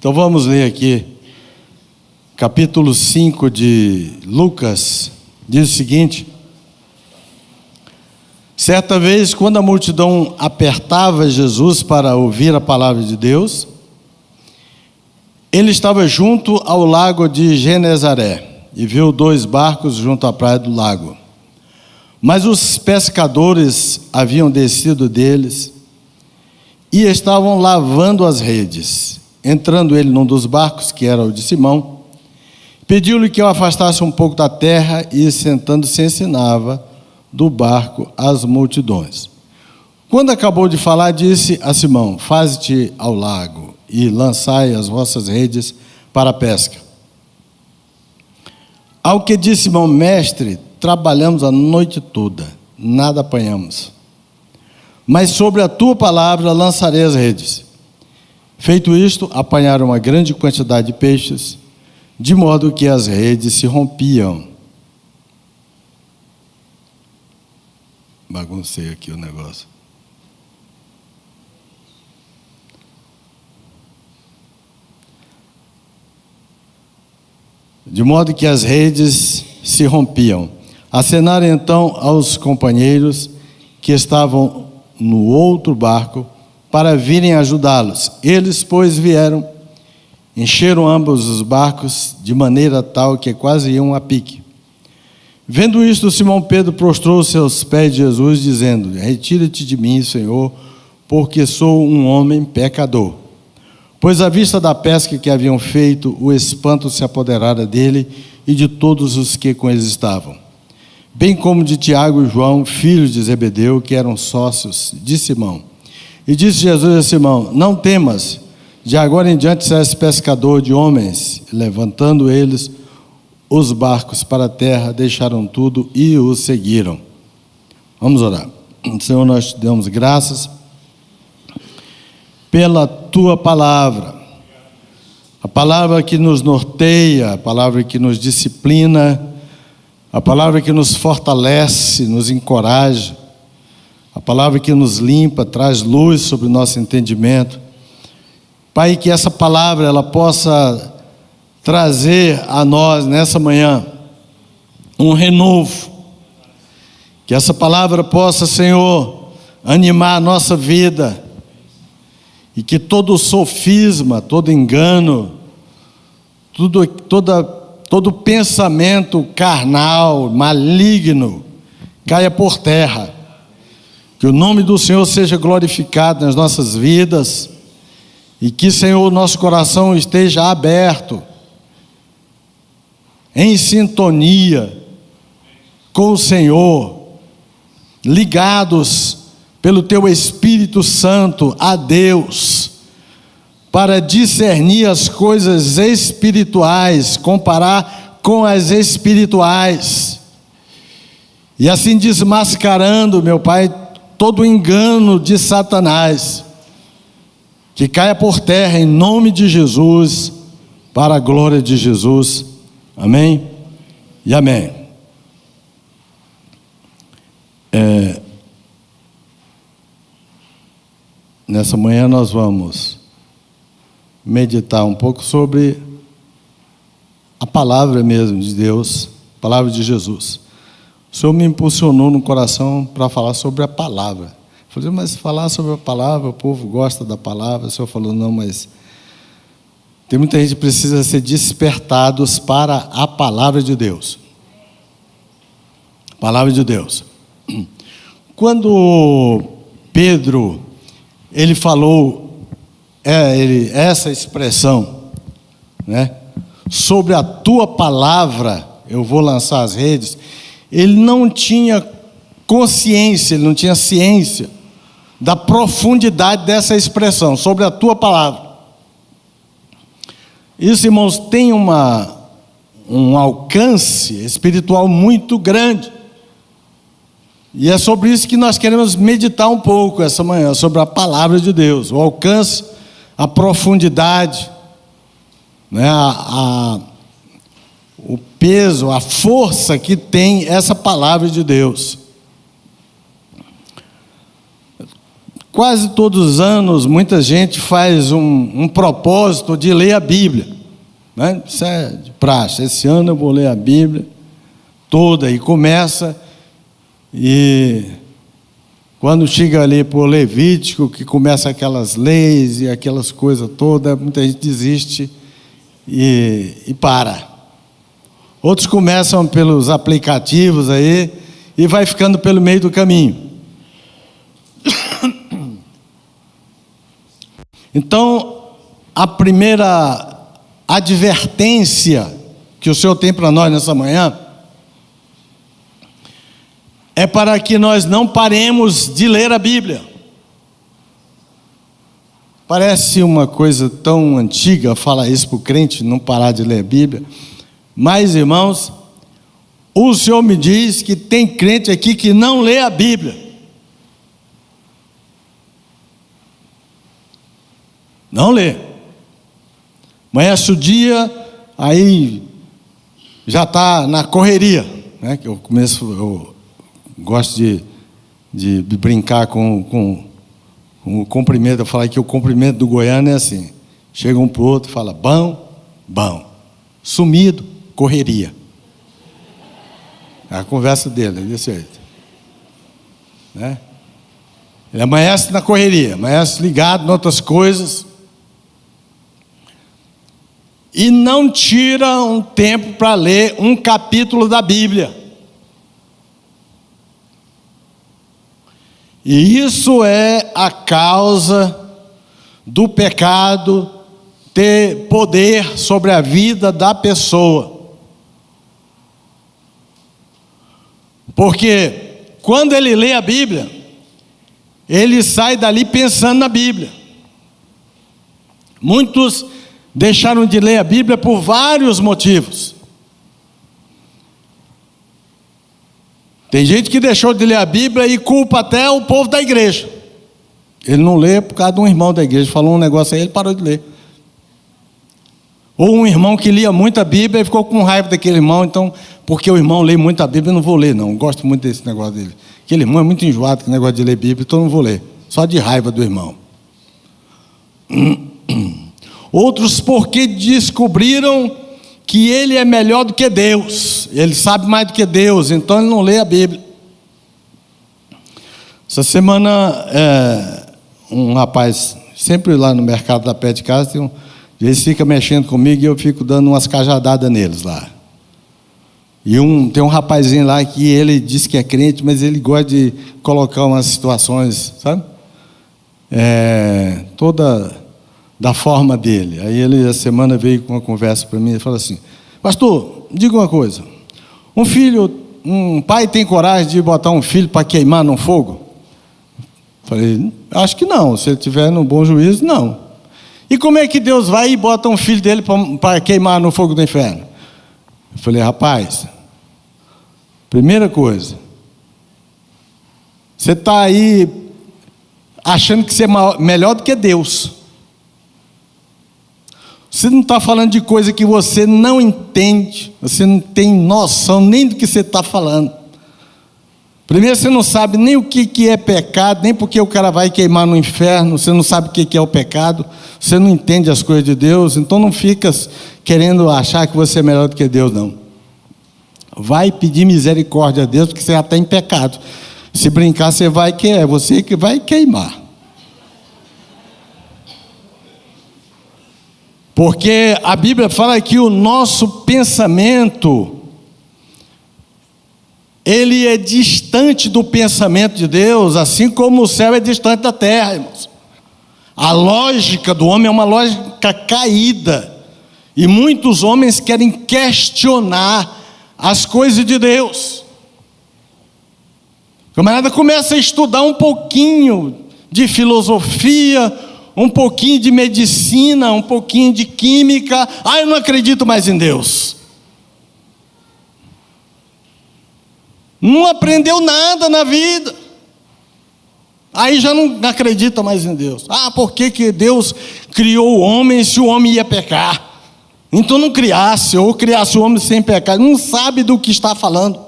Então vamos ler aqui, capítulo 5 de Lucas, diz o seguinte: certa vez, quando a multidão apertava Jesus para ouvir a palavra de Deus, ele estava junto ao lago de Genezaré e viu 2 barcos junto à praia do lago. Mas os pescadores haviam descido deles e estavam lavando as redes. Entrando ele num dos barcos, que era o de Simão, pediu-lhe que o afastasse um pouco da terra e, sentando-se, ensinava do barco às multidões. Quando acabou de falar, disse a Simão: faze-te ao lago e lançai as vossas redes para a pesca. Ao que disse Simão: mestre, trabalhamos a noite toda, nada apanhamos, mas sobre a tua palavra lançarei as redes. Feito isto, apanharam uma grande quantidade de peixes, de modo que as redes se rompiam. Baguncei aqui o negócio. De modo que as redes se rompiam. Acenaram então aos companheiros que estavam no outro barco para virem ajudá-los. Eles, pois, vieram, encheram ambos os barcos de maneira tal que quase iam a pique. Vendo isto, Simão Pedro prostrou-se aos pés de Jesus, dizendo: retira-te de mim, Senhor, porque sou um homem pecador. Pois à vista da pesca que haviam feito, o espanto se apoderara dele e de todos os que com eles estavam, bem como de Tiago e João, filhos de Zebedeu, que eram sócios de Simão. E disse Jesus a Simão: não temas, de agora em diante serás pescador de homens. Levantando eles os barcos para a terra, deixaram tudo e o seguiram. Vamos orar. Senhor, nós te damos graças pela tua palavra, a palavra que nos norteia, a palavra que nos disciplina, a palavra que nos fortalece, nos encoraja, a palavra que nos limpa, traz luz sobre o nosso entendimento. Pai, que essa palavra ela possa trazer a nós nessa manhã um renovo, que essa palavra possa, Senhor, animar a nossa vida, e que todo sofisma, todo engano, todo pensamento carnal, maligno, caia por terra. Que o nome do Senhor seja glorificado nas nossas vidas, e que, Senhor, nosso coração esteja aberto, em sintonia com o Senhor, ligados pelo Teu Espírito Santo a Deus, para discernir as coisas espirituais, comparar com as espirituais, e assim desmascarando, meu Pai, todo o engano de Satanás, que caia por terra em nome de Jesus, para a glória de Jesus, amém e amém. Nessa manhã nós vamos meditar um pouco sobre a palavra mesmo de Deus, a palavra de Jesus. O Senhor me impulsionou no coração para falar sobre a palavra. Eu falei: mas falar sobre a palavra, o povo gosta da palavra. O Senhor falou: não, mas tem muita gente que precisa ser despertados para a palavra de Deus. Palavra de Deus. Quando Pedro ele falou essa expressão, né? Sobre a tua palavra eu vou lançar as redes. Ele não tinha consciência, ele não tinha ciência da profundidade dessa expressão, sobre a tua palavra. Isso, irmãos, tem um alcance espiritual muito grande. E é sobre isso que nós queremos meditar um pouco essa manhã, sobre a palavra de Deus, o alcance, a profundidade, né, o peso, a força que tem essa palavra de Deus. quase todos os anos, muita gente faz um propósito de ler a Bíblia, né? Isso é de praxe. Esse ano eu vou ler a Bíblia toda, e começa, e quando chega ali por Levítico, que começa aquelas leis e aquelas coisas todas, muita gente desiste e para. Outros começam pelos aplicativos aí e vai ficando pelo meio do caminho. Então, a primeira advertência que o Senhor tem para nós nessa manhã é para que nós não paremos de ler a Bíblia. Parece uma coisa tão antiga falar isso para o crente, não parar de ler a Bíblia. Mas, irmãos, o Senhor me diz que tem crente aqui que não lê a Bíblia. Não lê. Amanhece o dia, aí já está na correria, né? Que eu gosto de brincar com o cumprimento. Eu falei que o cumprimento do goiano é assim: chega um para o outro e fala, bom, bom, sumido, correria. É a conversa dele, é desse jeito, né? Ele amanhece na correria, amanhece ligado em outras coisas, e não tira um tempo para ler um capítulo da Bíblia. E isso é a causa do pecado ter poder sobre a vida da pessoa. Porque quando ele lê a Bíblia, ele sai dali pensando na Bíblia. Muitos deixaram de ler a Bíblia por vários motivos. Tem gente que deixou de ler a Bíblia e culpa até o povo da igreja. Ele não lê por causa de um irmão da igreja, falou um negócio aí, ele parou de ler. Ou um irmão que lia muito a Bíblia e ficou com raiva daquele irmão, então, porque o irmão lê muito a Bíblia, eu não vou ler não, gosto muito desse negócio dele. Aquele irmão é muito enjoado com o negócio de ler Bíblia, então eu não vou ler, só de raiva do irmão. Outros porque descobriram que ele é melhor do que Deus, ele sabe mais do que Deus, então ele não lê a Bíblia. Essa semana, um rapaz, sempre lá no mercado da pé de casa, eles ficam mexendo comigo e eu fico dando umas cajadadas neles lá. E tem um rapazinho lá que ele diz que é crente, mas ele gosta de colocar umas situações, sabe? Toda da forma dele. Aí ele, a semana, veio com uma conversa para mim e falou assim: pastor, diga uma coisa, um pai tem coragem de botar um filho para queimar no fogo? Falei, acho que não, se ele tiver no bom juízo, não. E como é que Deus vai e bota um filho dele para queimar no fogo do inferno? Eu falei, rapaz, primeira coisa, você está aí achando que você é melhor do que Deus. Você não está falando de coisa que você não entende, você não tem noção nem do que você está falando. Primeiro, você não sabe nem o que é pecado, nem porque o cara vai queimar no inferno, você não sabe o que é o pecado, você não entende as coisas de Deus, então não fica querendo achar que você é melhor do que Deus, não. Vai pedir misericórdia a Deus, porque você já está em pecado. Se brincar, é você que vai queimar. Porque a Bíblia fala que o nosso pensamento, ele é distante do pensamento de Deus, assim como o céu é distante da terra, irmãos. A lógica do homem é uma lógica caída, e muitos homens querem questionar as coisas de Deus. O camarada começa a estudar um pouquinho de filosofia, um pouquinho de medicina, um pouquinho de química. Eu não acredito mais em Deus. Não aprendeu nada na vida. Aí já não acredita mais em Deus. Por que Deus criou o homem se o homem ia pecar? Então não criasse, ou criasse o homem sem pecar. Não sabe do que está falando.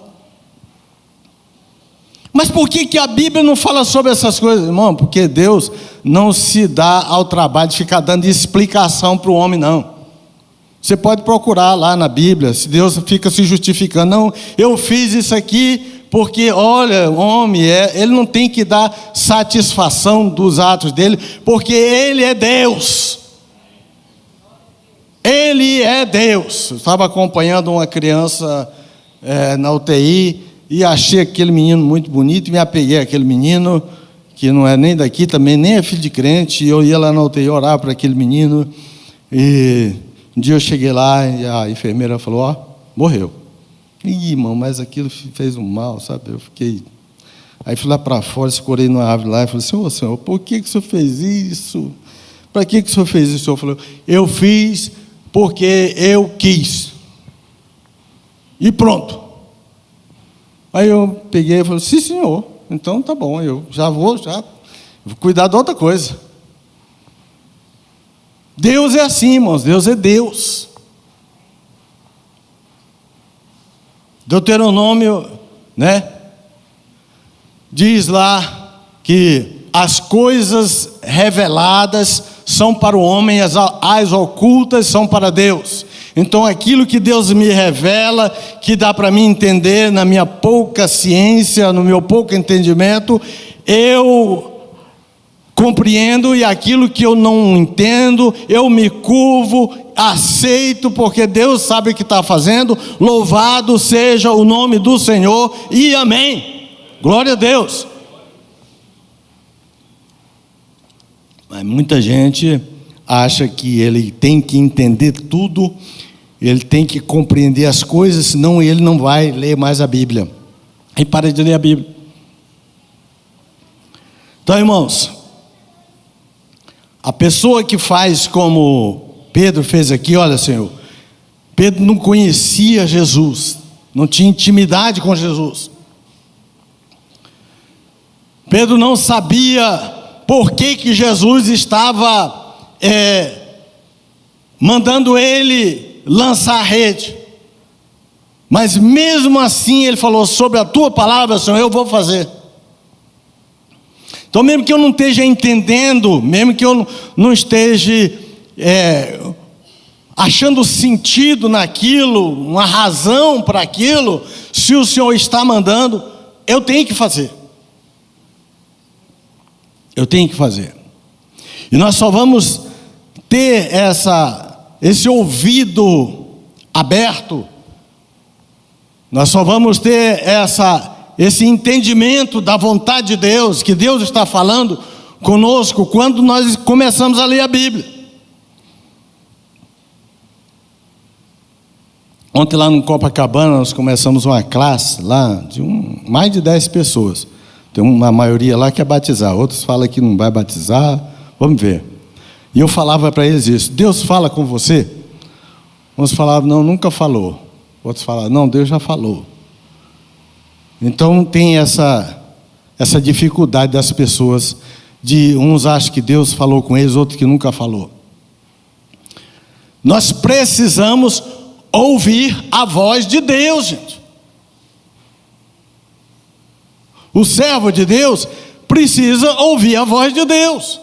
Mas por que a Bíblia não fala sobre essas coisas, irmão? Porque Deus não se dá ao trabalho de ficar dando explicação para o homem, não. Você pode procurar lá na Bíblia, se Deus fica se justificando. Não, eu fiz isso aqui porque, olha, o homem, ele não tem que dar satisfação dos atos dele, porque ele é Deus. Ele é Deus. Eu estava acompanhando uma criança na UTI e achei aquele menino muito bonito e me apeguei àquele menino, que não é nem daqui também, nem é filho de crente. E eu ia lá na UTI orar para aquele menino e um dia eu cheguei lá e a enfermeira falou, ó, morreu. Ih, irmão, mas aquilo fez um mal, sabe? Eu fiquei... Aí fui lá para fora, escorei numa árvore lá e falei assim, ô Senhor, por que o Senhor fez isso? Para que o Senhor fez isso? O Senhor falou, eu fiz porque eu quis. E pronto. Aí eu peguei e falei, sim senhor, então tá bom, eu já vou cuidar de outra coisa. Deus é assim, irmãos, Deus é Deus. Deuteronômio, diz lá que as coisas reveladas são para o homem, as ocultas são para Deus. Então aquilo que Deus me revela, que dá para mim entender na minha pouca ciência, no meu pouco entendimento, eu compreendo, e aquilo que eu não entendo, eu me curvo, aceito, porque Deus sabe o que está fazendo. Louvado seja o nome do Senhor, e amém. Glória a Deus. Mas muita gente acha que ele tem que entender tudo, ele tem que compreender as coisas, senão ele não vai ler mais a Bíblia. Aí para de ler a Bíblia. Então, irmãos, a pessoa que faz como Pedro fez aqui, olha, Senhor, Pedro não conhecia Jesus, não tinha intimidade com Jesus. Pedro não sabia por que Jesus estava mandando ele lançar a rede. Mas mesmo assim ele falou, sobre a tua palavra, Senhor, eu vou fazer. Então mesmo que eu não esteja entendendo, mesmo que eu não esteja achando sentido naquilo, uma razão para aquilo, se o Senhor está mandando, eu tenho que fazer. Eu tenho que fazer. E nós só vamos ter esse ouvido aberto, nós só vamos ter esse entendimento da vontade de Deus, que Deus está falando conosco, quando nós começamos a ler a Bíblia. Ontem lá no Copacabana nós começamos uma classe lá de mais de 10 pessoas. Tem uma maioria lá que é batizar, outros falam que não vai batizar, vamos ver. E eu falava para eles isso, Deus fala com você? Uns falavam, não, nunca falou. Outros falavam, não, Deus já falou. Então tem essa dificuldade das pessoas, uns acham que Deus falou com eles, outros que nunca falou. Nós precisamos ouvir a voz de Deus, gente. O servo de Deus precisa ouvir a voz de Deus.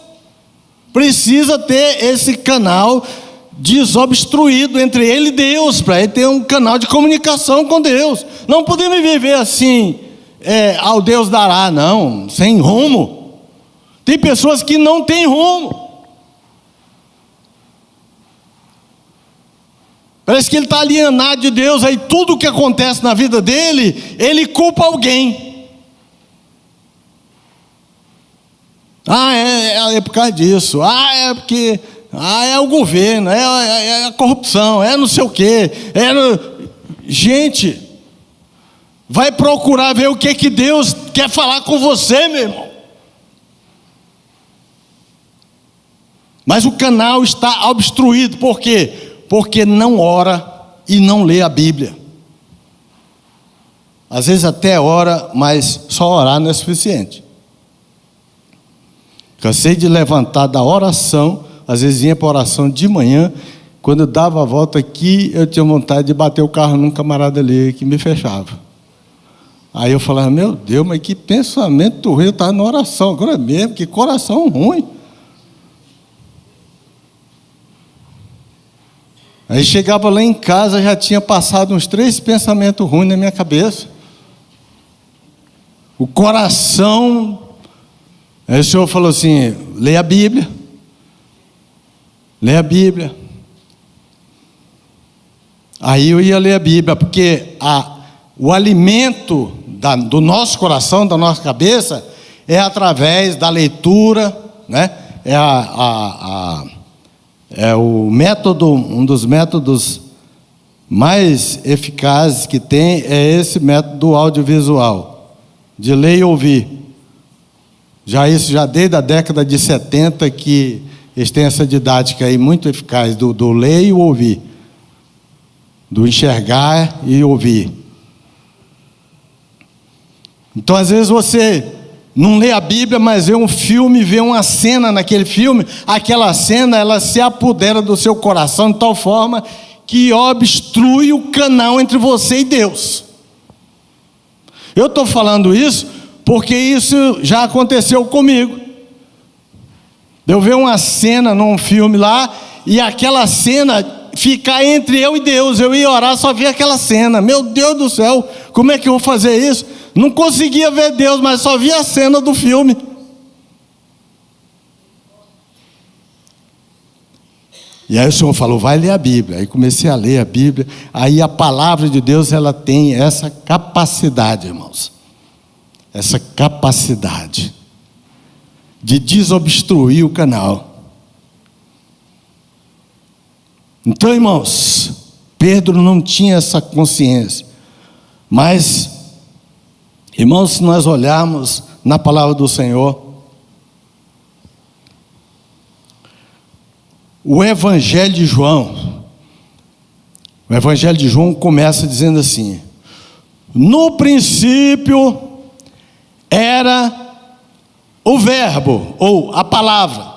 Precisa ter esse canal desobstruído entre ele e Deus, para ele ter um canal de comunicação com Deus. Não podemos viver assim, ao Deus dará, não, sem rumo. Tem pessoas que não têm rumo. Parece que ele está alienado de Deus, aí tudo que acontece na vida dele, ele culpa alguém. É por causa disso, é porque, é o governo, é a corrupção, é não sei o quê, Gente, vai procurar ver o que Deus quer falar com você, meu irmão. Mas o canal está obstruído, por quê? Porque não ora e não lê a Bíblia. Às vezes até ora, mas só orar não é suficiente. Cansei de levantar da oração, às vezes ia para a oração de manhã, quando eu dava a volta aqui, eu tinha vontade de bater o carro num camarada ali que me fechava. Aí eu falava, meu Deus, mas que pensamento ruim, eu estava na oração, agora mesmo, que coração ruim. Aí chegava lá em casa, já tinha passado uns 3 pensamentos ruins na minha cabeça. O coração. Aí o Senhor falou assim, leia a Bíblia. Leia a Bíblia. Aí eu ia ler a Bíblia, porque o alimento do nosso coração, da nossa cabeça, é através da leitura, né? É o método, um dos métodos mais eficazes que tem é esse método audiovisual, de ler e ouvir. Já desde a década de 70 que eles têm essa didática aí muito eficaz do ler e ouvir, do enxergar e ouvir. Então às vezes você não lê a Bíblia, mas vê um filme, vê uma cena naquele filme, aquela cena ela se apodera do seu coração de tal forma que obstrui o canal entre você e Deus. Eu estou falando isso porque isso já aconteceu comigo. Eu ver uma cena num filme lá e aquela cena ficar entre eu e Deus. Eu ia orar, só via aquela cena. Meu Deus do céu, como é que eu vou fazer isso? Não conseguia ver Deus, mas só via a cena do filme. E aí o Senhor falou, vai ler a Bíblia. Aí comecei a ler a Bíblia. Aí a palavra de Deus, ela tem essa capacidade, irmãos. Essa capacidade de desobstruir o canal. Então, irmãos, Pedro não tinha essa consciência. Mas, irmãos, se nós olharmos na palavra do Senhor, o Evangelho de João começa dizendo assim: no princípio era o verbo, ou a palavra.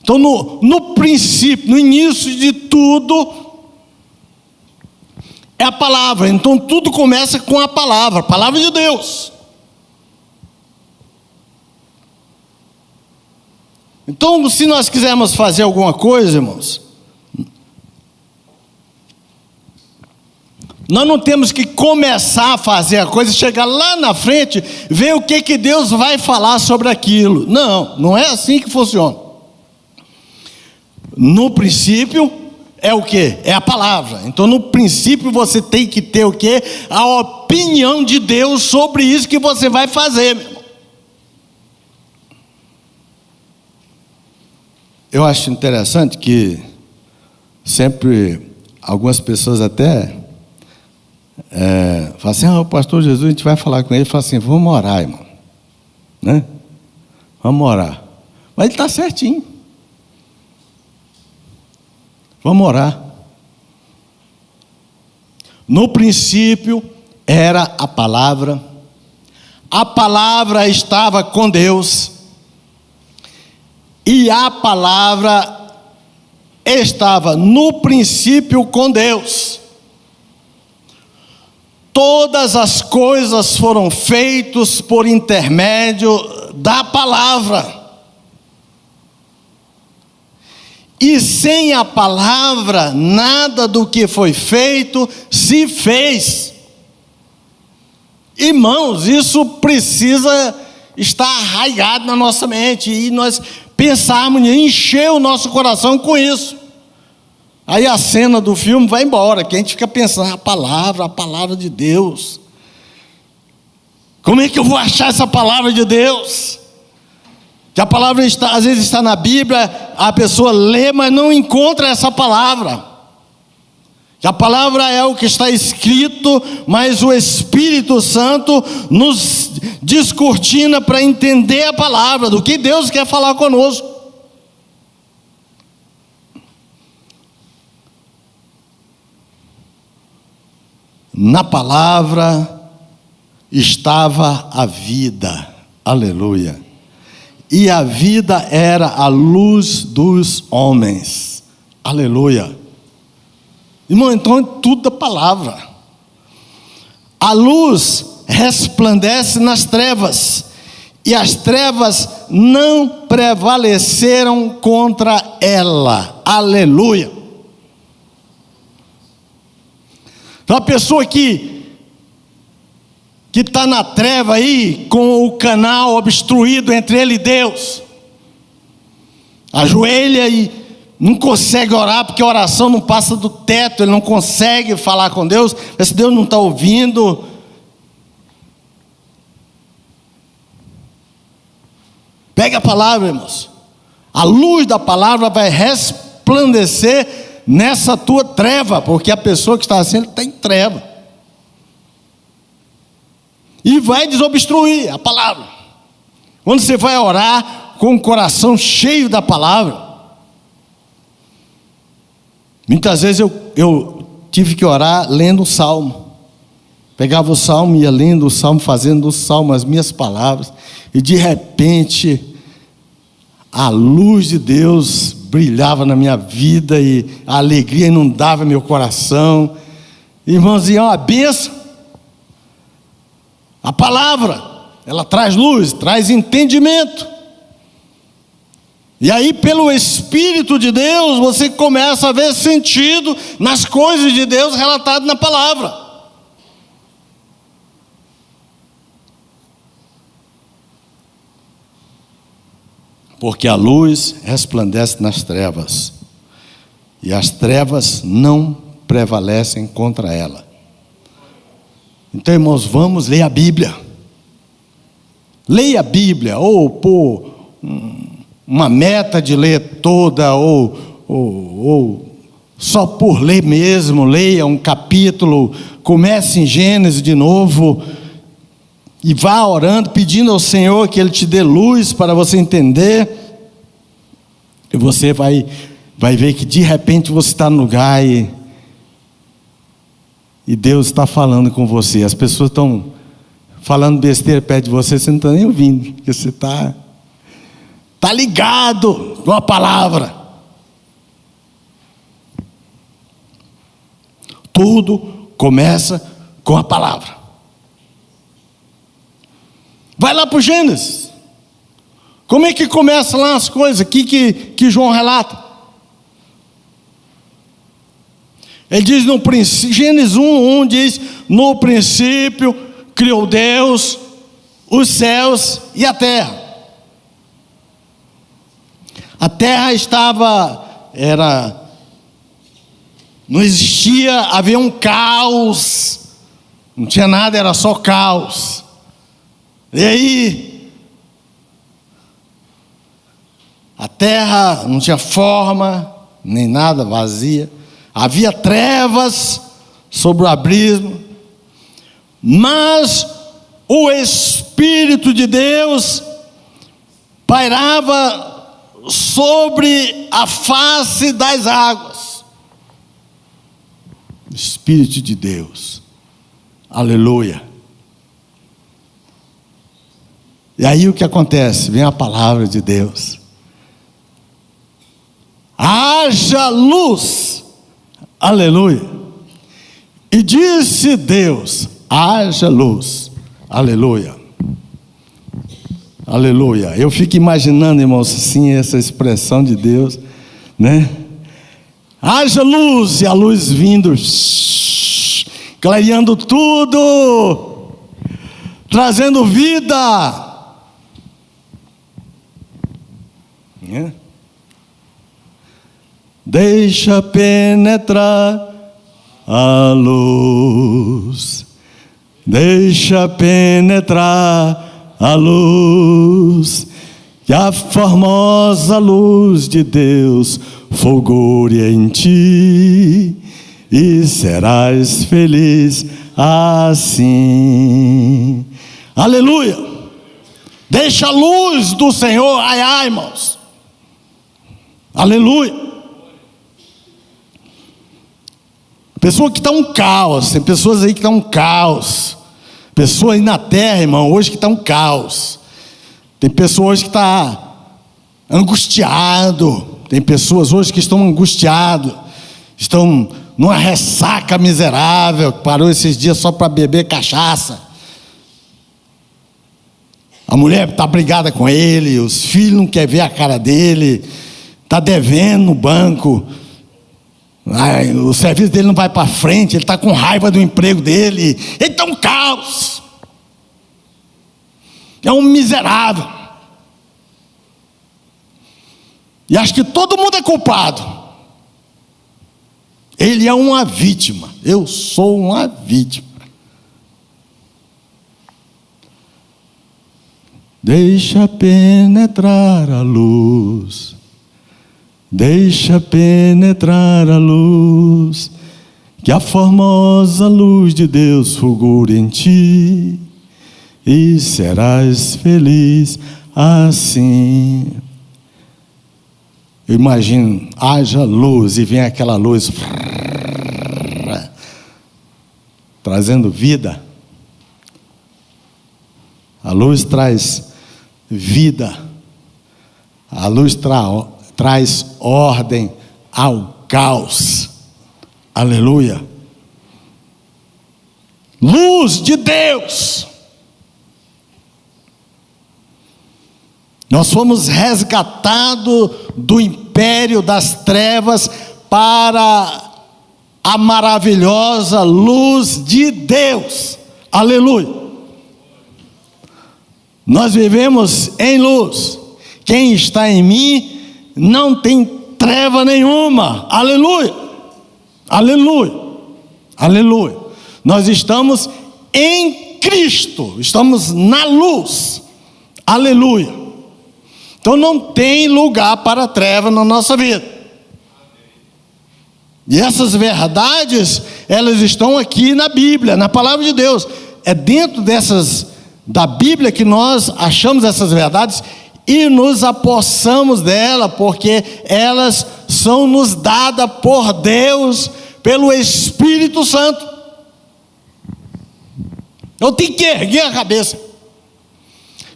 Então no princípio, no início de tudo, é a palavra. Então tudo começa com a palavra de Deus. Então, se nós quisermos fazer alguma coisa, irmãos, nós não temos que começar a fazer a coisa, chegar lá na frente, ver o que Deus vai falar sobre aquilo. Não, não é assim que funciona. No princípio é o quê? É a palavra. Então no princípio você tem que ter o quê? A opinião de Deus sobre isso que você vai fazer, meu irmão. Eu acho interessante que sempre algumas pessoas até falam assim, o pastor Jesus, a gente vai falar com ele, fala assim, vamos orar, irmão, né? Vamos orar. Mas ele está certinho. Vamos orar. No princípio era a palavra estava com Deus, e a palavra estava no princípio com Deus. Todas as coisas foram feitas por intermédio da palavra. E sem a palavra, nada do que foi feito se fez. Irmãos, isso precisa estar arraigado na nossa mente, e nós pensarmos em encher o nosso coração com isso. Aí a cena do filme vai embora, que a gente fica pensando, a palavra de Deus. Como é que eu vou achar essa palavra de Deus? Que a palavra às vezes está na Bíblia, a pessoa lê, mas não encontra essa palavra. Que a palavra é o que está escrito, mas o Espírito Santo nos descortina para entender a palavra, do que Deus quer falar conosco. Na palavra estava a vida, aleluia. E a vida era a luz dos homens, aleluia. Irmão, então é tudo da palavra. A luz resplandece nas trevas, e as trevas não prevaleceram contra ela. Aleluia. Então a pessoa que está na treva aí, com o canal obstruído entre ele e Deus, ajoelha e não consegue orar, porque a oração não passa do teto, ele não consegue falar com Deus, mas se Deus não está ouvindo. Pega a palavra, irmãos. A luz da palavra vai resplandecer nessa tua treva, porque a pessoa que está assim, está em treva. E vai desobstruir a palavra. Quando você vai orar com o coração cheio da palavra. Muitas vezes eu tive que orar lendo o salmo. Pegava o salmo, ia lendo o salmo, fazendo do salmo as minhas palavras. E de repente, a luz de Deus brilhava na minha vida e a alegria inundava meu coração. Irmãos, e é uma bênção. A palavra, ela traz luz, traz entendimento. E aí, pelo Espírito de Deus, você começa a ver sentido nas coisas de Deus relatadas na palavra. Porque a luz resplandece nas trevas, e as trevas não prevalecem contra ela. Então, irmãos, vamos ler a Bíblia. Leia a Bíblia, ou por uma meta de ler toda, ou só por ler mesmo. Leia um capítulo, comece em Gênesis de novo, e vá orando, pedindo ao Senhor que Ele te dê luz para você entender. E você vai ver que de repente você está no lugar e Deus está falando com você. As pessoas estão falando besteira perto de você, você não está nem ouvindo, porque você está ligado com a palavra. Tudo começa com a palavra. Vai lá para o Gênesis. Como é que começa lá as coisas aqui que João relata? Ele diz no princípio, Gênesis 1 diz: no princípio criou Deus os céus e a terra. A terra não existia, havia um caos, não tinha nada, era só caos. E aí, a terra não tinha forma, nem nada, vazia. Havia trevas sobre o abismo, mas o Espírito de Deus pairava sobre a face das águas. O Espírito de Deus, aleluia. E aí o que acontece? Vem a palavra de Deus: haja luz, aleluia. E disse Deus: haja luz, aleluia, aleluia. Eu fico imaginando, irmãos, assim, essa expressão de Deus, né? Haja luz, e a luz vindo, clareando tudo, trazendo vida. Deixa penetrar a luz, deixa penetrar a luz, que a formosa luz de Deus fulgure em ti, e serás feliz assim. Aleluia! Deixa a luz do Senhor raiar, irmãos. Aleluia. Pessoa que está um caos. Tem pessoas aí que estão um caos. Pessoa aí na terra, irmão, hoje que está um caos. Tem pessoas hoje que está angustiado. Tem pessoas hoje que estão angustiadas, estão numa ressaca miserável, que parou esses dias só para beber cachaça. A mulher está brigada com ele, os filhos não querem ver a cara dele, está devendo no banco, o serviço dele não vai para frente, ele está com raiva do emprego dele, ele está um caos, é um miserável, e acho que todo mundo é culpado. Ele é uma vítima, eu sou uma vítima. Deixa penetrar a luz, deixa penetrar a luz, que a formosa luz de Deus fulgure em ti, e serás feliz assim. Eu imagino, haja luz, e vem aquela luz trazendo vida. A luz traz vida, a luz traz ordem ao caos. Aleluia. Luz de Deus. Nós fomos resgatados do império das trevas para a maravilhosa luz de Deus. Aleluia. Nós vivemos em luz. Quem está em mim não tem treva nenhuma. Aleluia. Aleluia. Aleluia. Nós estamos em Cristo. Estamos na luz. Aleluia. Então não tem lugar para treva na nossa vida. E essas verdades, elas estão aqui na Bíblia, na palavra de Deus. É dentro da Bíblia que nós achamos essas verdades e nos apossamos dela, porque elas são nos dadas por Deus, pelo Espírito Santo. Eu tenho que erguer a cabeça.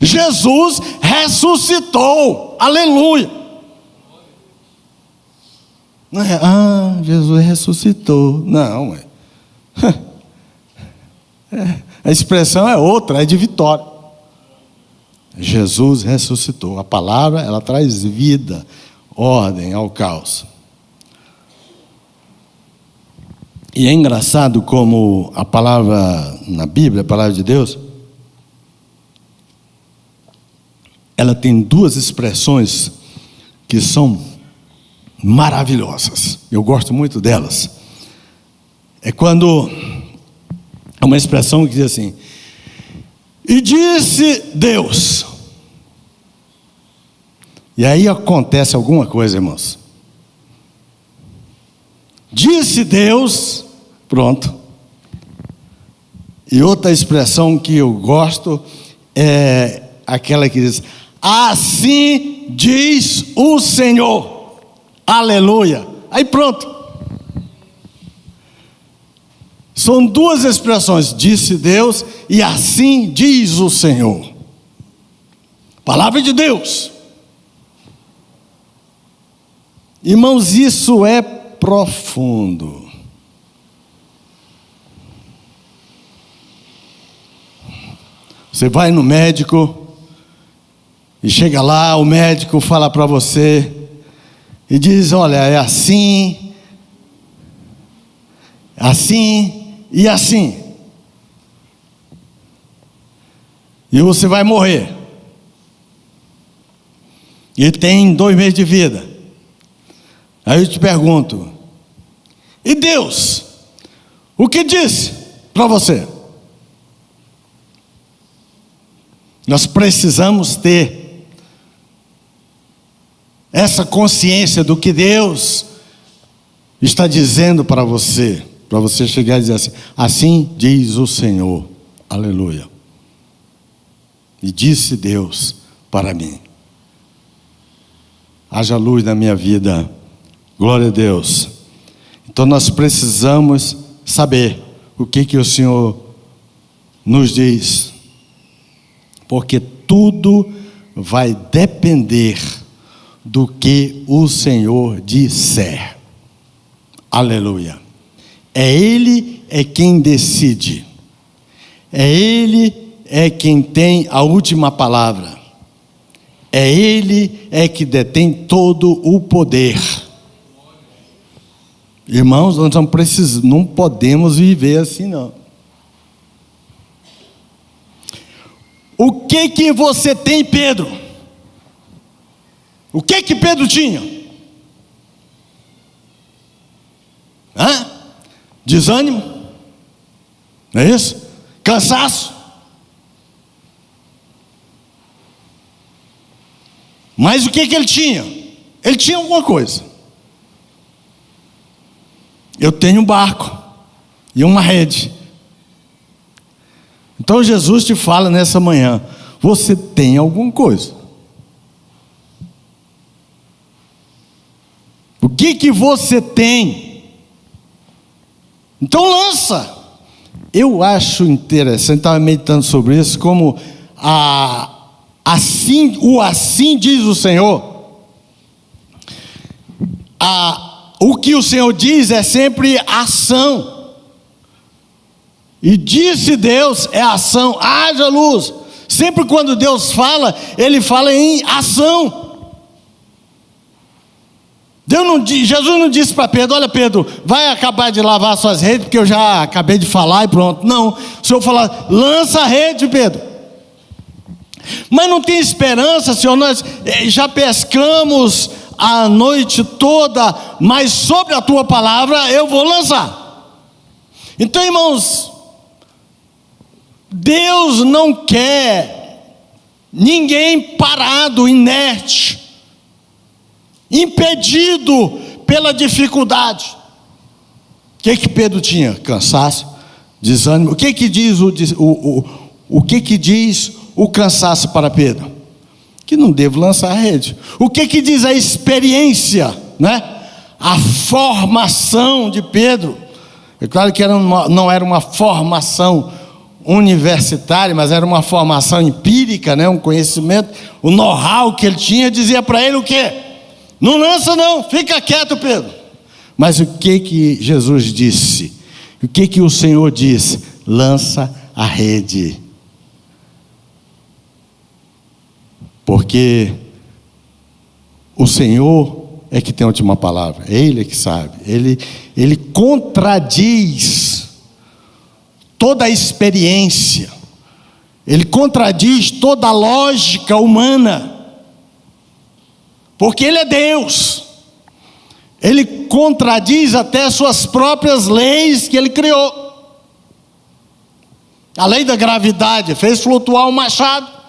Jesus ressuscitou, aleluia. Não é, Jesus ressuscitou, não é. A expressão é outra, é de vitória. Jesus ressuscitou. A palavra, ela traz vida, ordem ao caos. E é engraçado como a palavra na Bíblia, a palavra de Deus, ela tem duas expressões que são maravilhosas. Eu gosto muito delas. É quando é uma expressão que diz assim: e disse Deus. E aí acontece alguma coisa, irmãos. Disse Deus, pronto. E outra expressão que eu gosto é aquela que diz: assim diz o Senhor. Aleluia. Aí pronto. São duas expressões, disse Deus e assim diz o Senhor. Palavra de Deus. Irmãos, isso é profundo. Você vai no médico e chega lá, o médico fala para você e diz: olha, é assim, assim e assim, e você vai morrer, e tem 2 meses de vida. Aí eu te pergunto: e Deus, o que disse para você? Nós precisamos ter essa consciência do que Deus está dizendo para você chegar e dizer assim: assim diz o Senhor, aleluia. E disse Deus para mim. Haja luz na minha vida, glória a Deus. Então nós precisamos saber o que o Senhor nos diz, porque tudo vai depender do que o Senhor disser. Aleluia. Ele é quem decide. É Ele é quem tem a última palavra. Ele é que detém todo o poder. Irmãos, nós não podemos viver assim, não. O que você tem, Pedro? O que Pedro tinha? Desânimo? Não é isso? Cansaço? Mas o que ele tinha? Ele tinha alguma coisa. Eu tenho um barco e uma rede. Então Jesus te fala nessa manhã: você tem alguma coisa. O que você tem? Então lança. Eu acho interessante, estava meditando sobre isso, como assim diz o Senhor. O que o Senhor diz é sempre ação. E disse Deus é ação, haja luz. Sempre quando Deus fala, Ele fala em ação. Jesus não disse para Pedro: olha Pedro, vai acabar de lavar suas redes, porque eu já acabei de falar e pronto. Não, o Senhor fala: lança a rede, Pedro. Mas não tem esperança, Senhor, nós já pescamos a noite toda, mas sobre a tua palavra eu vou lançar. Então, irmãos, Deus não quer ninguém parado, inerte, impedido pela dificuldade. O que Pedro tinha? Cansaço, desânimo. O que diz o cansaço para Pedro? Que não devo lançar a rede. O que diz a experiência, né? A formação de Pedro. É claro que não era uma formação universitária, mas era uma formação empírica, né? Um conhecimento, o know-how que ele tinha dizia para ele o quê? Não lança não, fica quieto, Pedro. Mas o que Jesus disse? O que o Senhor disse? Lança a rede. Porque o Senhor é que tem a última palavra. Ele é que sabe. Ele contradiz toda a experiência. Ele contradiz toda a lógica humana. Porque Ele é Deus. Ele contradiz até suas próprias leis que Ele criou. A lei da gravidade fez flutuar um machado.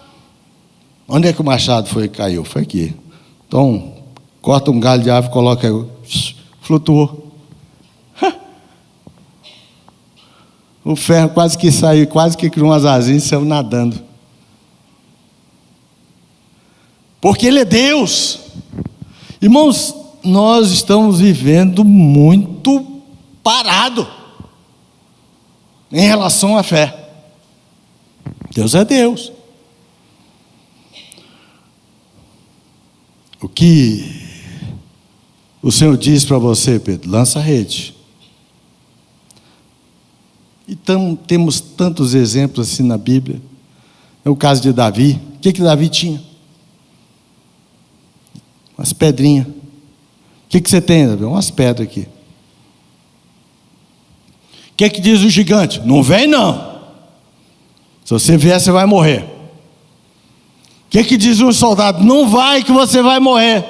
Onde é que o machado caiu? Foi aqui. Então, corta um galho de árvore, coloca aí, flutuou. O ferro quase que saiu, quase que criou umas asinhas e saiu nadando. Porque Ele é Deus. Irmãos, nós estamos vivendo muito parado em relação à fé. Deus é Deus. O que o Senhor diz para você, Pedro? Lança a rede. Então, temos tantos exemplos assim na Bíblia. É o caso de Davi. O que Davi tinha? Umas pedrinhas. O que você tem, Davi? Umas pedras aqui. O que diz o gigante? Não vem não. Se você vier, você vai morrer. O que diz um soldado? Não vai que você vai morrer.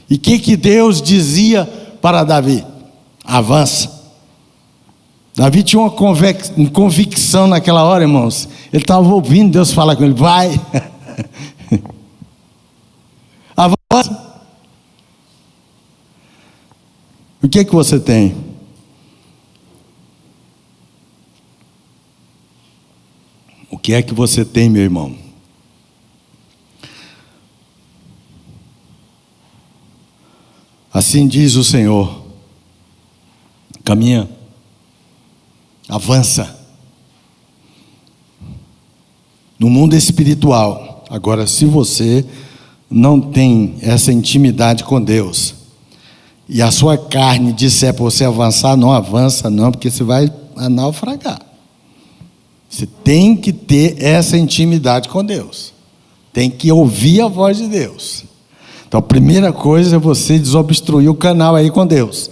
E o que Deus dizia para Davi? Avança. Davi tinha uma convicção naquela hora, irmãos. Ele estava ouvindo Deus falar com ele: vai. Avança. O que você tem? O que é que você tem, meu irmão? Assim diz o Senhor: caminha, avança no mundo espiritual. Agora, se você não tem essa intimidade com Deus, e a sua carne disser para você avançar, não avança não, porque você vai naufragar. Você tem que ter essa intimidade com Deus. Tem que ouvir a voz de Deus. Então, a primeira coisa é você desobstruir o canal aí com Deus.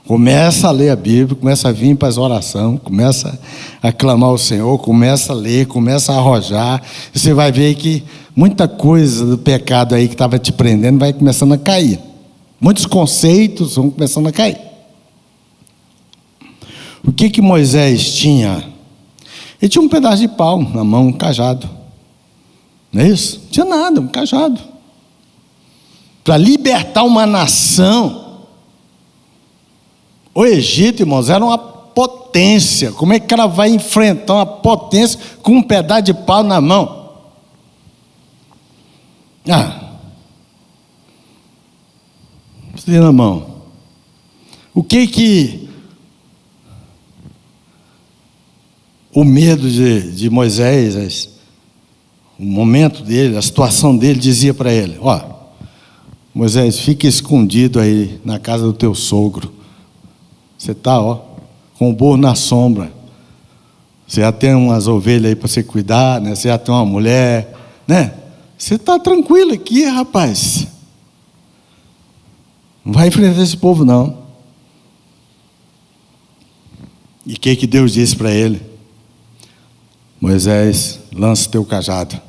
Começa a ler a Bíblia, começa a vir para as orações, começa a clamar ao Senhor, começa a ler, começa a arrojar. Você vai ver que muita coisa do pecado aí que estava te prendendo vai começando a cair. Muitos conceitos vão começando a cair. O que Moisés tinha? Ele tinha um pedaço de pau na mão, um cajado. Não é isso? Não tinha nada, um cajado. Para libertar uma nação. O Egito, irmãos, era uma potência. Como é que ela vai enfrentar uma potência com um pedaço de pau na mão? Você na mão. O que o medo de Moisés, o momento dele, a situação dele, dizia para ele: ó, Moisés, fica escondido aí na casa do teu sogro. Você está, com o burro na sombra. Você já tem umas ovelhas aí para você cuidar, né? Você já tem uma mulher, né? Você está tranquilo aqui, rapaz. Não vai enfrentar esse povo, não. E o que Deus disse para ele? Moisés, lança teu cajado.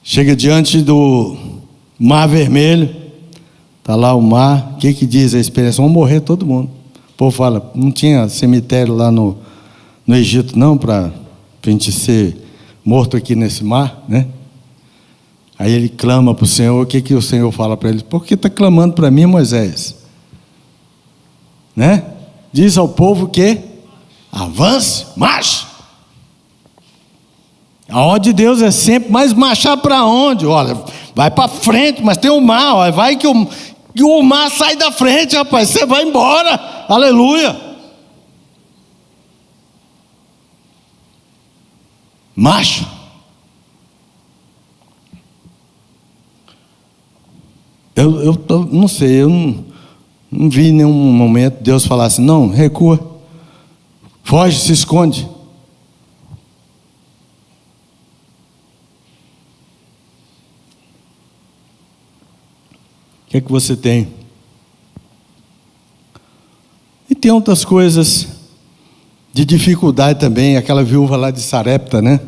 Chega diante do Mar Vermelho. Está lá o mar. O que diz a experiência? Vão morrer todo mundo. O povo fala, não tinha cemitério lá no Egito não, para a gente ser morto aqui nesse mar, né? Aí ele clama para o Senhor. O que o Senhor fala para ele? Por que está clamando para mim, Moisés? Né? Diz ao povo que avance, marche. A ordem de Deus é sempre, mas marchar para onde? Olha, vai para frente, mas tem o mar, olha, vai que o mar sai da frente, rapaz, você vai embora, aleluia. Marcha. Eu não sei, eu não vi em nenhum momento Deus falar assim, não, recua, foge, se esconde. O que é que você tem? E tem outras coisas de dificuldade também. Aquela viúva lá de Sarepta, né?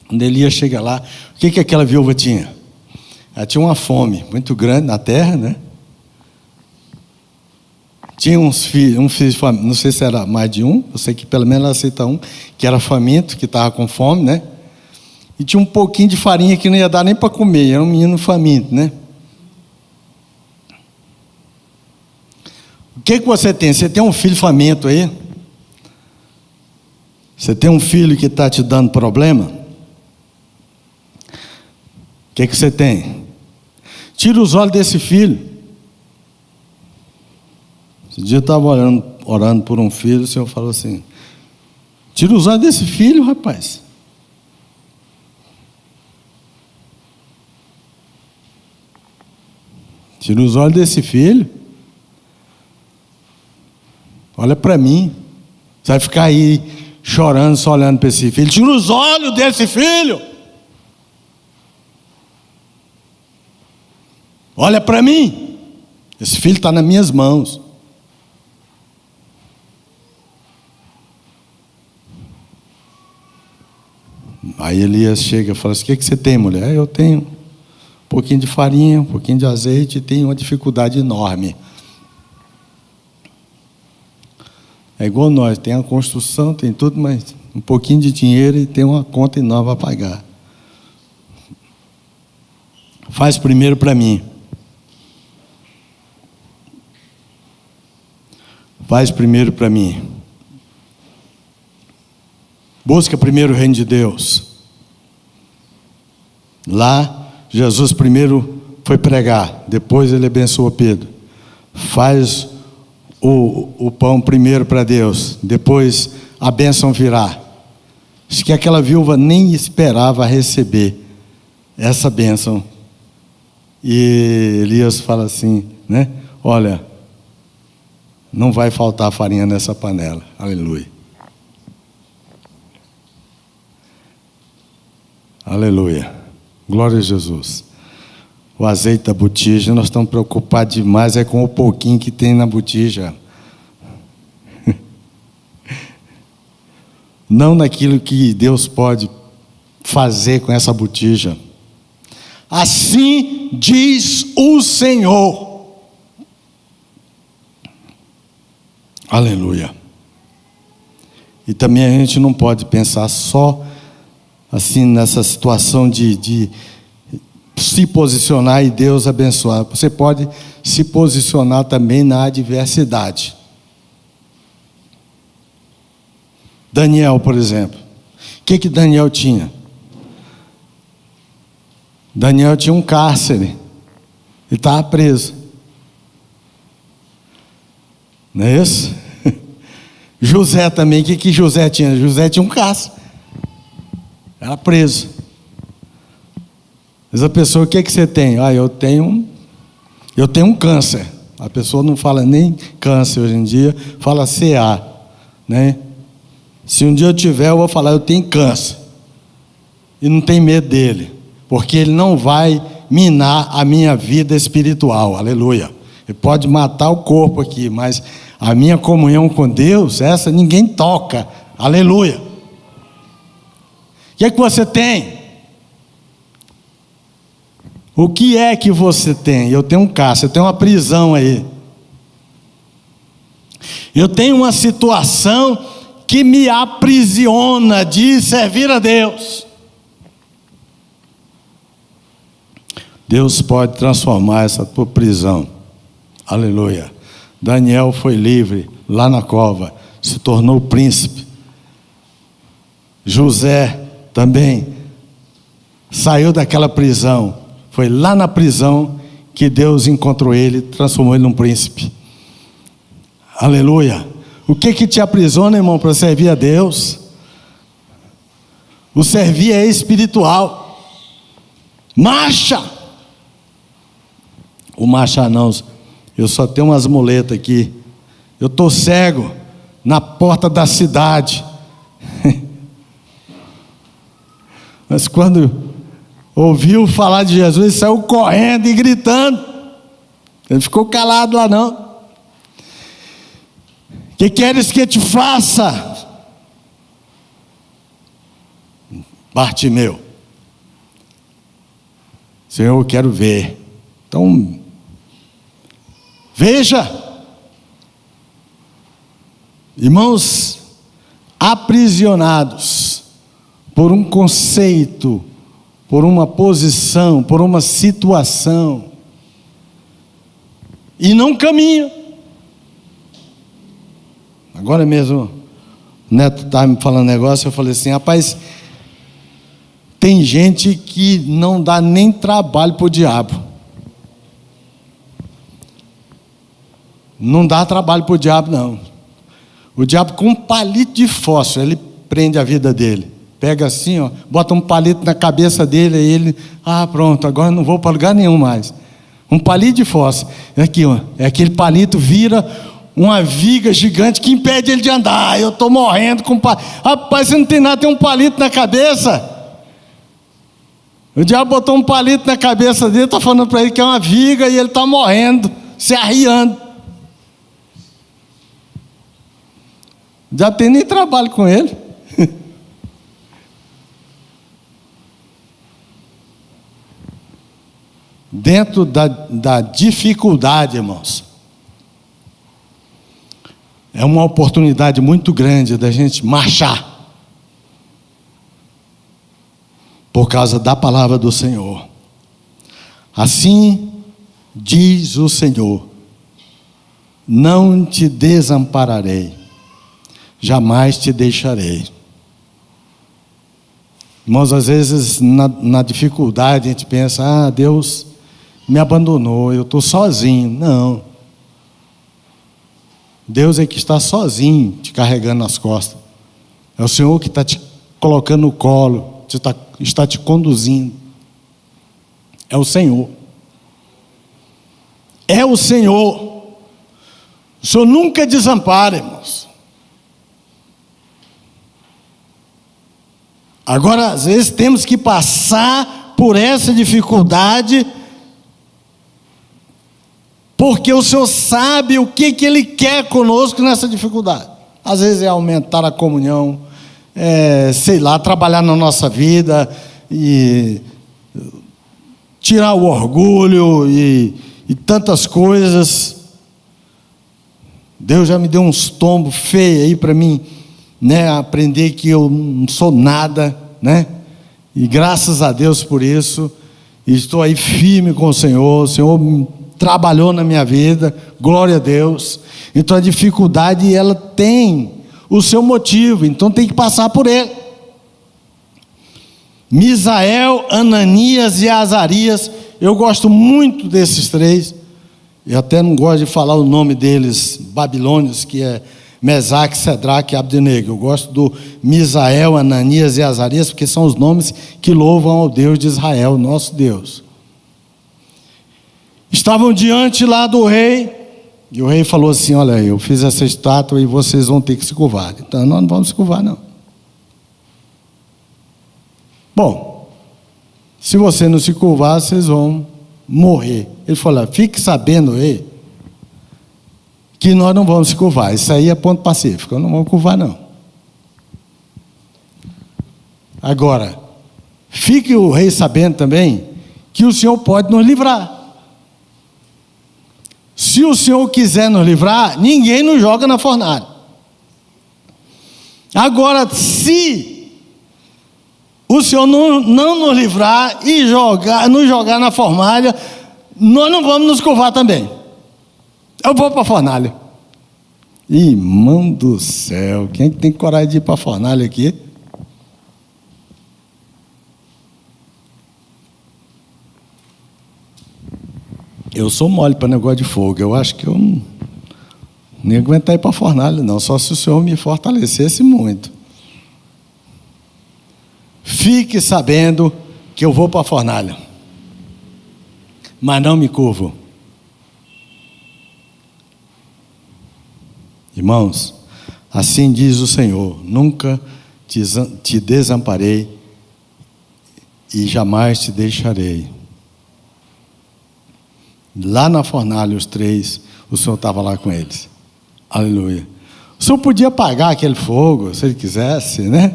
Quando Elias chega lá, o que aquela viúva tinha? Ela tinha uma fome muito grande na terra, né? Tinha um filho, não sei se era mais de um, eu sei que pelo menos ela aceita um, que era faminto, que estava com fome, né? E tinha um pouquinho de farinha que não ia dar nem para comer, era um menino faminto, né? O que você tem? Você tem um filho faminto aí? Você tem um filho que está te dando problema? O que você tem? Tira os olhos desse filho. Esse dia eu estava orando por um filho, o Senhor falou assim, tira os olhos desse filho, rapaz. Tira os olhos desse filho. Olha para mim. Você vai ficar aí chorando, só olhando para esse filho. Tira os olhos desse filho. Olha para mim. Esse filho está nas minhas mãos. Aí Elias chega e fala assim, o que você tem, mulher? Eu tenho um pouquinho de farinha, um pouquinho de azeite e tenho uma dificuldade enorme. É igual nós, tem a construção, tem tudo, mas um pouquinho de dinheiro e tem uma conta enorme a pagar. Faz primeiro para mim. Faz primeiro para mim. Busca primeiro o reino de Deus. Lá, Jesus primeiro foi pregar, depois ele abençoou Pedro. Faz o pão primeiro para Deus, depois a bênção virá. Acho que aquela viúva nem esperava receber essa bênção. E Elias fala assim, né? Olha, não vai faltar farinha nessa panela. Aleluia. Aleluia. Glória a Jesus. O azeite da botija, nós estamos preocupados demais com o pouquinho que tem na botija. Não naquilo que Deus pode fazer com essa botija. Assim diz o Senhor. Aleluia. E também a gente não pode pensar só assim nessa situação de se posicionar e Deus abençoar. Você pode se posicionar também na adversidade. Daniel, por exemplo. O que Daniel tinha? Daniel tinha um cárcere. Ele estava preso. Não é isso? José também. O que José tinha? José tinha um cárcere. Era preso. Mas a pessoa, o que você tem? Eu tenho um câncer. A pessoa não fala nem câncer hoje em dia, fala CA, né? Se um dia eu tiver, eu vou falar, eu tenho câncer. E não tem medo dele, porque ele não vai minar a minha vida espiritual. Aleluia. Ele pode matar o corpo aqui, mas a minha comunhão com Deus, essa ninguém toca. Aleluia. O que é que você tem? O que é que você tem? Eu tenho um cárcere, eu tenho uma prisão aí. Eu tenho uma situação que me aprisiona de servir a Deus. Deus pode transformar essa tua prisão. Aleluia. Daniel foi livre lá na cova, se tornou príncipe. José também saiu daquela prisão. Foi lá na prisão que Deus encontrou ele, transformou ele num príncipe. Aleluia. O que te aprisiona, irmão, para servir a Deus? O servir é espiritual. Marcha! O marcha não. Eu só tenho umas muletas aqui. Eu estou cego na porta da cidade. Mas quando ouviu falar de Jesus, ele saiu correndo e gritando. Ele ficou calado lá não. Que queres que te faça? Bartimeu. Senhor, eu quero ver. Então, veja. Irmãos, aprisionados por um conceito, por uma posição, por uma situação, e não caminha. Agora mesmo, o Neto estava me falando negócio, eu falei assim, rapaz, tem gente que não dá nem trabalho para o diabo. Não dá trabalho para o diabo, não. O diabo com um palito de fósforo, ele prende a vida dele. Pega assim, ó, bota um palito na cabeça dele, e ele, pronto, agora não vou para lugar nenhum mais. Um palito de fósforo. Aqui, ó, aquele palito vira uma viga gigante que impede ele de andar. Eu estou morrendo com palito. Rapaz, você não tem nada, tem um palito na cabeça. O diabo botou um palito na cabeça dele, está falando para ele que é uma viga, e ele está morrendo, se arriando. O diabo tem nem trabalho com ele. Dentro da dificuldade, irmãos, é uma oportunidade muito grande da gente marchar por causa da palavra do Senhor. Assim diz o Senhor: não te desampararei, jamais te deixarei. Irmãos, às vezes na dificuldade a gente pensa, Deus me abandonou, eu estou sozinho. Não. Deus é que está sozinho, te carregando nas costas. É o Senhor que está te colocando no colo, está te conduzindo. É o Senhor. É o Senhor. O Senhor nunca desampara, irmãos. Agora, às vezes, temos que passar por essa dificuldade, porque o Senhor sabe o que Ele quer conosco nessa dificuldade. Às vezes é aumentar a comunhão, sei lá, trabalhar na nossa vida, e tirar o orgulho, e tantas coisas. Deus já me deu uns tombos feios aí para mim, né, aprender que eu não sou nada, né, e graças a Deus por isso, estou aí firme com o Senhor trabalhou na minha vida, glória a Deus. Então a dificuldade, ela tem o seu motivo, então tem que passar por ele. Misael, Ananias e Azarias, eu gosto muito desses três, eu até não gosto de falar o nome deles, babilônios, que é Mesaque, Sedraque e Abdenego. Eu gosto do Misael, Ananias e Azarias, porque são os nomes que louvam ao Deus de Israel, nosso Deus. Estavam diante lá do rei, e o rei falou assim: olha, eu fiz essa estátua e vocês vão ter que se curvar. Então nós não vamos se curvar, não. Bom, se você não se curvar, vocês vão morrer. Ele falou: fique sabendo, rei, que nós não vamos se curvar. Isso aí é ponto pacífico, nós não vamos curvar, não. Agora, fique o rei sabendo também que o Senhor pode nos livrar. Se o Senhor quiser nos livrar, ninguém nos joga na fornalha. Agora, se o Senhor não nos livrar e nos jogar na fornalha, nós não vamos nos curvar também. Eu vou para a fornalha. Irmão do céu, quem é que tem coragem de ir para a fornalha aqui? Eu sou mole para negócio de fogo. Eu acho que eu não ia aguentar ir para a fornalha, não. Só se o Senhor me fortalecesse muito. Fique sabendo que eu vou para a fornalha, mas não me curvo. Irmãos, assim diz o Senhor: nunca te desamparei e jamais te deixarei. Lá na fornalha, os três, o Senhor estava lá com eles. Aleluia. O Senhor podia apagar aquele fogo, se Ele quisesse, né?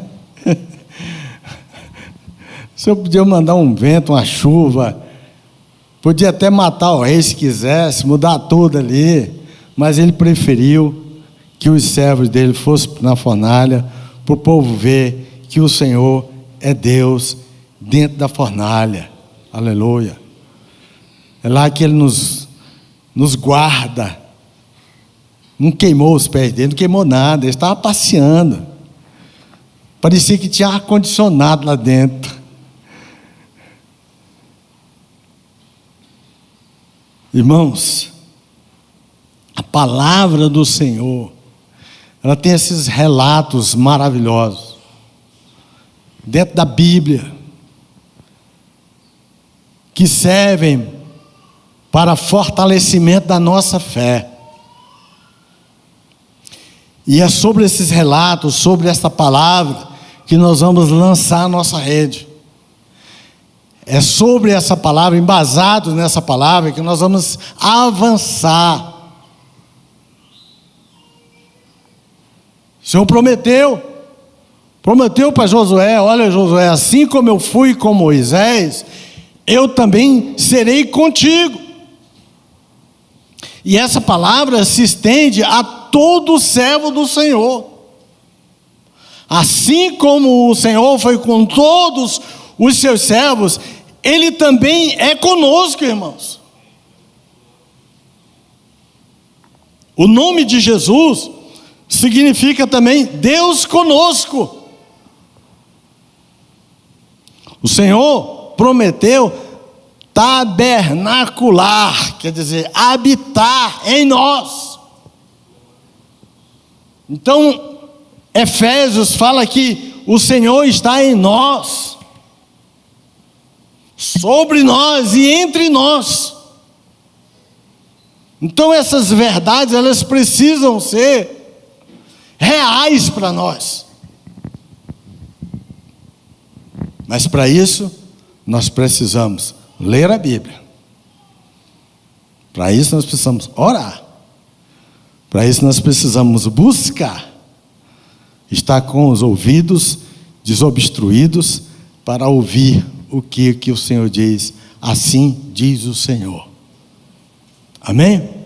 O Senhor podia mandar um vento, uma chuva, podia até matar o rei se quisesse, mudar tudo ali, mas Ele preferiu que os servos dele fossem na fornalha, para o povo ver que o Senhor é Deus dentro da fornalha. Aleluia. É lá que Ele nos guarda. Não queimou os pés dele, não queimou nada, ele estava passeando. Parecia que tinha ar-condicionado lá dentro. Irmãos, a palavra do Senhor, ela tem esses relatos maravilhosos dentro da Bíblia, que servem para fortalecimento da nossa fé. E é sobre esses relatos, sobre essa palavra, que nós vamos lançar a nossa rede. É sobre essa palavra, embasado nessa palavra, que nós vamos avançar. O Senhor prometeu para Josué: olha, Josué, assim como eu fui com Moisés, eu também serei contigo. E essa palavra se estende a todo servo do Senhor. Assim como o Senhor foi com todos os seus servos, Ele também é conosco, irmãos. O nome de Jesus significa também Deus conosco. O Senhor prometeu tabernacular, quer dizer, habitar em nós. Então, Efésios fala que o Senhor está em nós, sobre nós e entre nós. Então essas verdades, elas precisam ser reais para nós. Mas para isso, nós precisamos ler a Bíblia. Para isso nós precisamos orar. Para isso nós precisamos buscar. Estar com os ouvidos desobstruídos para ouvir o que o Senhor diz. Assim diz o Senhor. Amém?